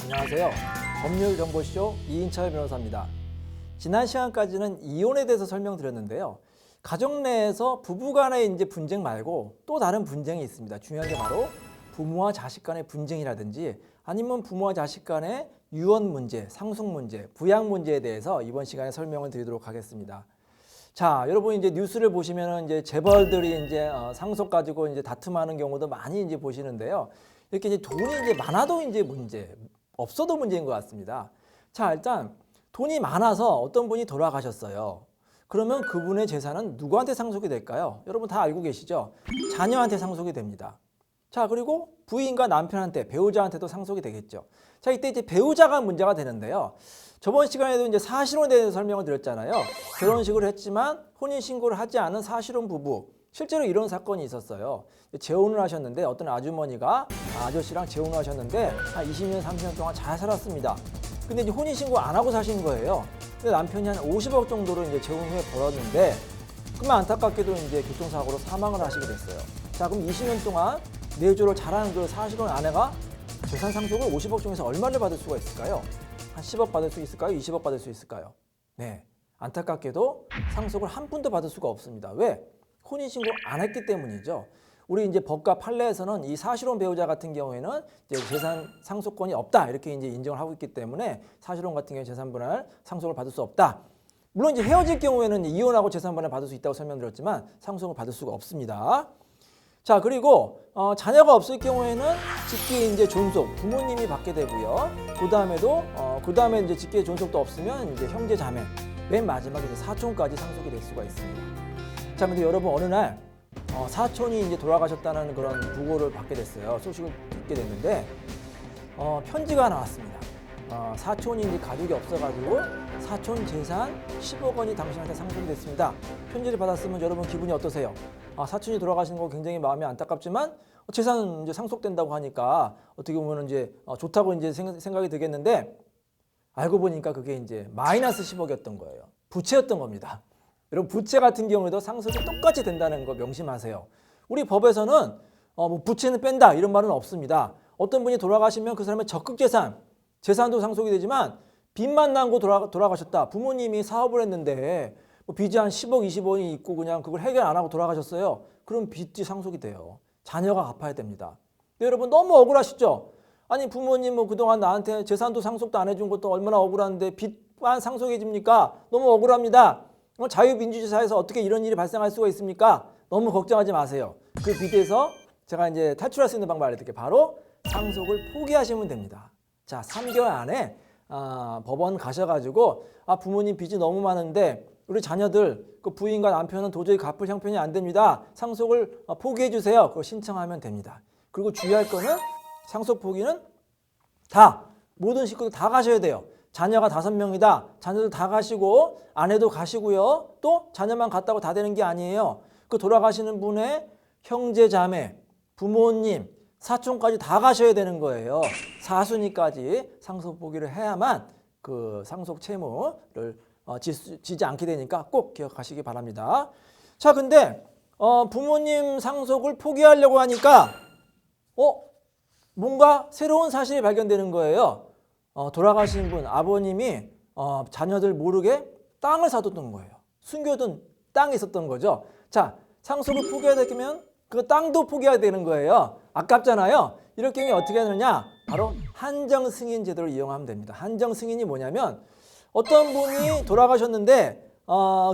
안녕하세요. 법률정보쇼 이인철 변호사입니다. 지난 시간까지는 이혼에 대해서 설명드렸는데요. 가정 내에서 부부 간의 이제 분쟁 말고 또 다른 분쟁이 있습니다. 중요한 게 바로 부모와 자식 간의 분쟁이라든지 아니면 부모와 자식 간의 유언 문제, 상속 문제, 부양 문제에 대해서 이번 시간에 설명을 드리도록 하겠습니다. 자, 여러분 이제 뉴스를 보시면은 이제 재벌들이 이제 상속 가지고 이제 다툼하는 경우도 많이 이제 보시는데요. 이렇게 이제 돈이 이제 많아도 이제 문제, 없어도 문제인 것 같습니다. 자, 일단 돈이 많아서 어떤 분이 돌아가셨어요. 그러면 그분의 재산은 누구한테 상속이 될까요? 여러분 다 알고 계시죠? 자녀한테 상속이 됩니다. 자, 그리고 부인과 남편한테, 배우자한테도 상속이 되겠죠. 자, 이때 이제 배우자가 문제가 되는데요. 저번 시간에도 이제 사실혼에 대해서 설명을 드렸잖아요. 결혼식을 했지만 혼인신고를 하지 않은 사실혼 부부. 실제로 이런 사건이 있었어요. 재혼을 하셨는데 어떤 아주머니가 아저씨랑 재혼을 하셨는데 한 20년, 30년 동안 잘 살았습니다. 근데 이제 혼인신고 안 하고 사신 거예요. 근데 남편이 한 50억 정도로 이제 재혼 후에 벌었는데 그만 안타깝게도 이제 교통사고로 사망을 하시게 됐어요. 자, 그럼 20년 동안 내조를 잘한 그 사실혼 아내가 재산 상속을 50억 중에서 얼마를 받을 수가 있을까요? 한 10억 받을 수 있을까요? 20억 받을 수 있을까요? 네, 안타깝게도 상속을 한 푼도 받을 수가 없습니다. 왜? 혼인신고 안 했기 때문이죠. 우리 이제 법과 판례에서는 이 사실혼 배우자 같은 경우에는 이제 재산 상속권이 없다 이렇게 이제 인정을 하고 있기 때문에 사실혼 같은 경우에 재산 분할 상속을 받을 수 없다. 물론 이제 헤어질 경우에는 이혼하고 재산 분할 받을 수 있다고 설명드렸지만 상속을 받을 수가 없습니다. 자, 그리고 자녀가 없을 경우에는 직계 이제 존속 부모님이 받게 되고요. 그 다음에 이제 직계 존속도 없으면 이제 형제 자매, 맨 마지막에 이제 사촌까지 상속이 될 수가 있습니다. 자, 근데 여러분 어느 날 사촌이 이제 돌아가셨다는 그런 부고를 받게 됐어요. 소식을 듣게 됐는데 편지가 나왔습니다. 사촌이 이제 가족이 없어가지고 사촌 재산 10억 원이 당신한테 상속이 됐습니다. 편지를 받았으면 여러분 기분이 어떠세요? 사촌이 돌아가신 거 굉장히 마음이 안타깝지만 재산 이제 상속된다고 하니까 어떻게 보면 이제 좋다고 이제 생각이 들겠는데 알고 보니까 그게 이제 마이너스 10억이었던 거예요. 부채였던 겁니다. 여러분 부채 같은 경우에도 상속이 똑같이 된다는 거 명심하세요. 우리 법에서는 뭐 부채는 뺀다 이런 말은 없습니다. 어떤 분이 돌아가시면 그 사람의 적극 재산도 상속이 되지만 빚만 난고 돌아가셨다. 부모님이 사업을 했는데 뭐 빚이 한 10억, 20억이 있고 그냥 그걸 해결 안 하고 돌아가셨어요. 그럼 빚이 상속이 돼요. 자녀가 갚아야 됩니다. 근데 여러분 너무 억울하시죠? 아니 부모님 뭐 그동안 나한테 재산도 상속도 안 해준 것도 얼마나 억울한데 빚만 상속해집니까? 너무 억울합니다. 자유민주주의 사회에서 어떻게 이런 일이 발생할 수가 있습니까? 너무 걱정하지 마세요. 그 빚에서 제가 이제 탈출할 수 있는 방법을 알려드릴게요. 바로 상속을 포기하시면 됩니다. 자, 3개월 안에 법원 가셔가지고 부모님 빚이 너무 많은데 우리 자녀들 그 부인과 남편은 도저히 갚을 형편이 안 됩니다. 상속을 포기해 주세요. 그걸 신청하면 됩니다. 그리고 주의할 거는 상속 포기는 다 모든 식구들 다 가셔야 돼요. 자녀가 5명이다. 자녀들 다 가시고 아내도 가시고요. 또 자녀만 갔다고 다 되는 게 아니에요. 그 돌아가시는 분의 형제 자매, 부모님, 사촌까지 다 가셔야 되는 거예요. 사순위까지 상속 포기를 해야만 그 상속 채무를 지지 않게 되니까 꼭 기억하시기 바랍니다. 자, 근데 부모님 상속을 포기하려고 하니까 뭔가 새로운 사실이 발견되는 거예요. 돌아가신 분 아버님이 자녀들 모르게 땅을 사뒀던 거예요. 숨겨둔 땅이 있었던 거죠. 자, 상속을 포기해야 되면 그 땅도 포기해야 되는 거예요. 아깝잖아요. 이럴 경우에 어떻게 하느냐? 바로 한정승인 제도를 이용하면 됩니다. 한정승인이 뭐냐면 어떤 분이 돌아가셨는데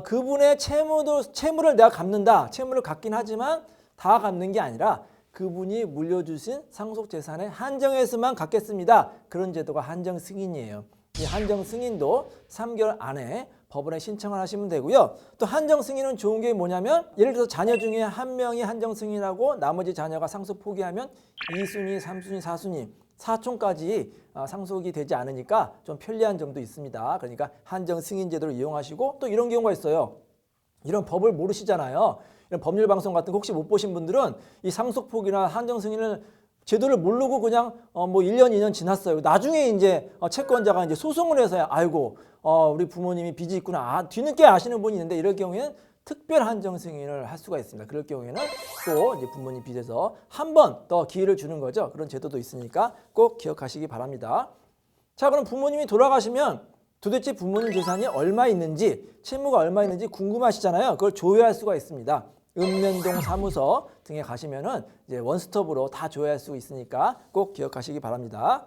그분의 채무를 내가 갚는다. 채무를 갚긴 하지만 다 갚는 게 아니라 그분이 물려주신 상속재산의 한정에서만 갚겠습니다. 그런 제도가 한정승인이에요. 이 한정승인도 3개월 안에 법원에 신청을 하시면 되고요. 또 한정승인은 좋은 게 뭐냐면 예를 들어서 자녀 중에 한 명이 한정승인하고 나머지 자녀가 상속 포기하면 2순위, 3순위, 4순위, 사촌까지 상속이 되지 않으니까 좀 편리한 점도 있습니다. 그러니까 한정승인 제도를 이용하시고 또 이런 경우가 있어요. 이런 법을 모르시잖아요. 이런 법률 방송 같은 거 혹시 못 보신 분들은 이 상속 포기나 한정 승인을 제도를 모르고 그냥 뭐 1년, 2년 지났어요. 나중에 이제 채권자가 이제 소송을 해서야 알고 우리 부모님이 빚이 있구나. 뒤늦게 아시는 분이 있는데 이럴 경우에는 특별 한정 승인을 할 수가 있습니다. 그럴 경우에는 또 이제 부모님 빚에서 한 번 더 기회를 주는 거죠. 그런 제도도 있으니까 꼭 기억하시기 바랍니다. 자, 그럼 부모님이 돌아가시면 도대체 부모님 재산이 얼마 있는지, 채무가 얼마 있는지 궁금하시잖아요. 그걸 조회할 수가 있습니다. 읍면동 사무소 등에 가시면은 이제 원스톱으로 다 조회할 수 있으니까 꼭 기억하시기 바랍니다.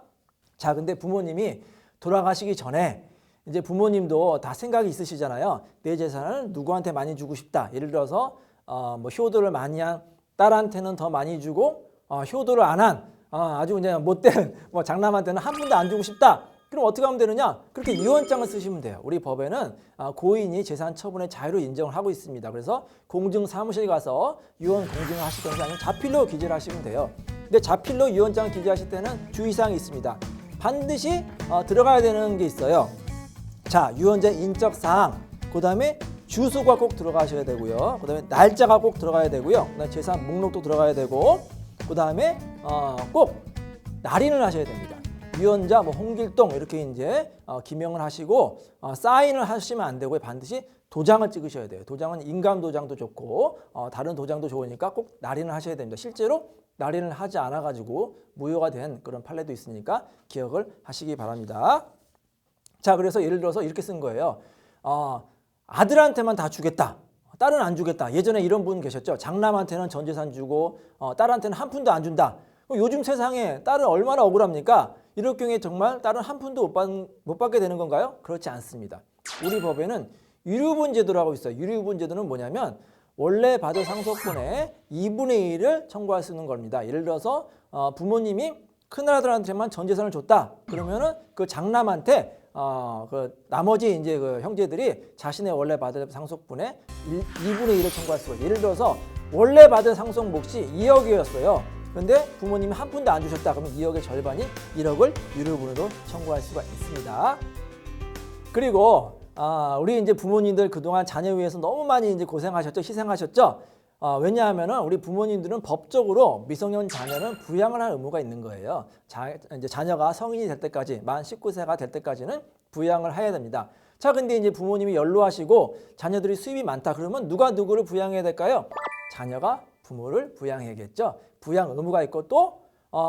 자, 근데 부모님이 돌아가시기 전에 이제 부모님도 다 생각이 있으시잖아요. 내 재산을 누구한테 많이 주고 싶다. 예를 들어서 뭐 효도를 많이 한 딸한테는 더 많이 주고 효도를 안 한 아주 그냥 못된 뭐 장남한테는 한 푼도 안 주고 싶다. 그럼 어떻게 하면 되느냐? 그렇게 유언장을 쓰시면 돼요. 우리 법에는 고인이 재산 처분의 자유를 인정을 하고 있습니다. 그래서 공증 사무실 가서 유언 공증을 하시든지 아니면 자필로 기재를 하시면 돼요. 근데 자필로 유언장을 기재하실 때는 주의사항이 있습니다. 반드시 들어가야 되는 게 있어요. 자, 유언자 인적 사항, 그 다음에 주소가 꼭 들어가셔야 되고요. 그 다음에 날짜가 꼭 들어가야 되고요. 그다음에 재산 목록도 들어가야 되고, 그 다음에 꼭 날인을 하셔야 됩니다. 유언자 뭐 홍길동 이렇게 이제 기명을 하시고 사인을 하시면 안 되고요. 반드시 도장을 찍으셔야 돼요. 도장은 인감 도장도 좋고 다른 도장도 좋으니까 꼭 날인을 하셔야 됩니다. 실제로 날인을 하지 않아 가지고 무효가 된 그런 판례도 있으니까 기억을 하시기 바랍니다. 자, 그래서 예를 들어서 이렇게 쓴 거예요. 아들한테만 다 주겠다. 딸은 안 주겠다. 예전에 이런 분 계셨죠. 장남한테는 전 재산 주고 딸한테는 한 푼도 안 준다. 요즘 세상에 딸은 얼마나 억울합니까? 이럴 경우에 정말 딸은 한 푼도 못 받게 되는 건가요? 그렇지 않습니다. 우리 법에는 유류분 제도라고 있어요. 유류분 제도는 뭐냐면 원래 받은 상속분의 2분의 1을 청구할 수 있는 겁니다. 예를 들어서 부모님이 큰아들한테만 전 재산을 줬다. 그러면은 그 장남한테 그 나머지 이제 그 형제들이 자신의 원래 받은 상속분의 2분의 1을 청구할 수가 있어요. 예를 들어서 원래 받은 상속 몫이 2억이었어요. 그런데 부모님이 한 푼도 안 주셨다. 그러면 2억의 절반인 1억을 유류분으로 청구할 수가 있습니다. 그리고 우리 이제 부모님들 그동안 자녀 위해서 너무 많이 이제 고생하셨죠, 희생하셨죠. 왜냐하면은 우리 부모님들은 법적으로 미성년 자녀는 부양을 할 의무가 있는 거예요. 이제 자녀가 성인이 될 때까지 만 19세가 될 때까지는 부양을 해야 됩니다. 자, 근데 이제 부모님이 연로하시고 자녀들이 수입이 많다. 그러면 누가 누구를 부양해야 될까요? 자녀가 부모를 부양해야겠죠. 부양 의무가 있고 또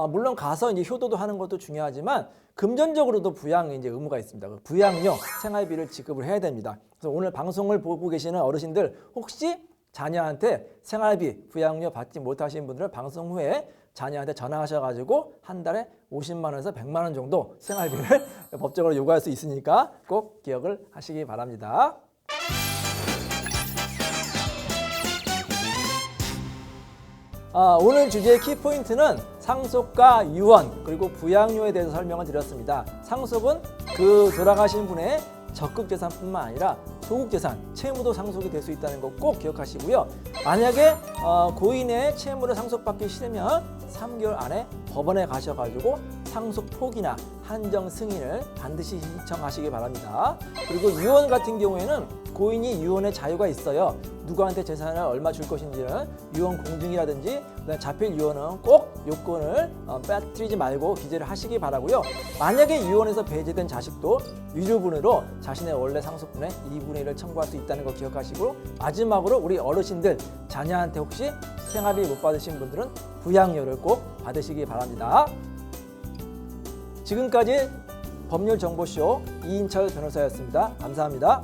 물론 가서 이제 효도도 하는 것도 중요하지만 금전적으로도 부양 이제 의무가 있습니다. 부양료, 생활비를 지급을 해야 됩니다. 그래서 오늘 방송을 보고 계시는 어르신들 혹시 자녀한테 생활비, 부양료 받지 못하신 분들은 방송 후에 자녀한테 전화하셔가지고 한 달에 50만 원에서 100만 원 정도 생활비를 법적으로 요구할 수 있으니까 꼭 기억을 하시기 바랍니다. 오늘 주제의 키포인트는 상속과 유언 그리고 부양료에 대해서 설명을 드렸습니다. 상속은 그 돌아가신 분의 적극재산뿐만 아니라 소극재산, 채무도 상속이 될 수 있다는 거 꼭 기억하시고요. 만약에 고인의 채무를 상속받기 싫으면 3개월 안에 법원에 가셔가지고 상속 포기나 한정 승인을 반드시 신청하시기 바랍니다. 그리고 유언 같은 경우에는 고인이 유언의 자유가 있어요. 누구한테 재산을 얼마 줄 것인지는 유언 공증이라든지 자필 유언은 꼭 요건을 빠뜨리지 말고 기재를 하시기 바라고요. 만약에 유언에서 배제된 자식도 유류분으로 자신의 원래 상속분의 2분의 1을 청구할 수 있다는 거 기억하시고, 마지막으로 우리 어르신들 자녀한테 혹시 생활비 못 받으신 분들은 부양료를 꼭 받으시기 바랍니다. 지금까지 법률정보쇼 이인철 변호사였습니다. 감사합니다.